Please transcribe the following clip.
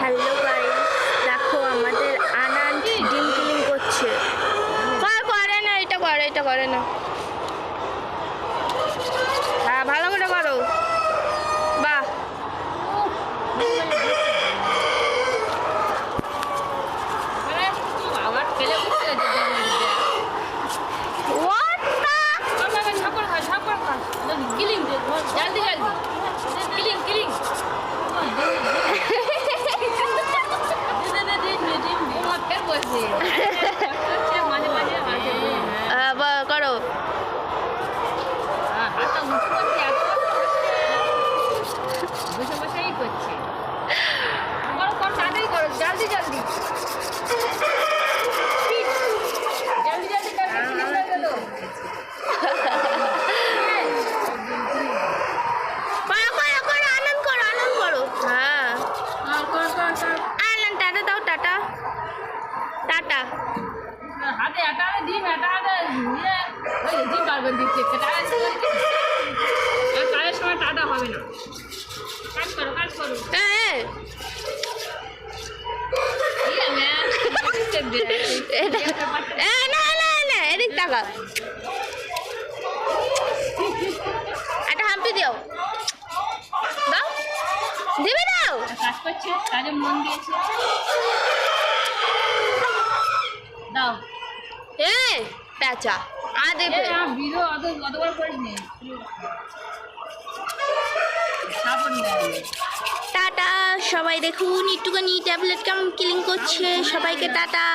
Hello guys, দেখো আমাদের আনান ডিম ক্লিন করছে। করে না, এটা করে না। হ্যাঁ, ভালো করে করো। বাহ, করো। টাটা হাতে আটা ডিম আটা নিয়ে ওই ডিম পারবেন দিচ্ছে কাজের সময় টাটা হবে না। কাজ করো না এদিক টাকা একটা হাম্পি দাও দিবে দাও। কাজ করছে, কাজে মন দিয়েছে, দাও। প্যাঁচা দেবে বিরো অতবার করিনি। টাটা সবাই, দেখুন একটুখানি ট্যাবলেট কেমন ক্লিন করছে। সবাইকে টাটা।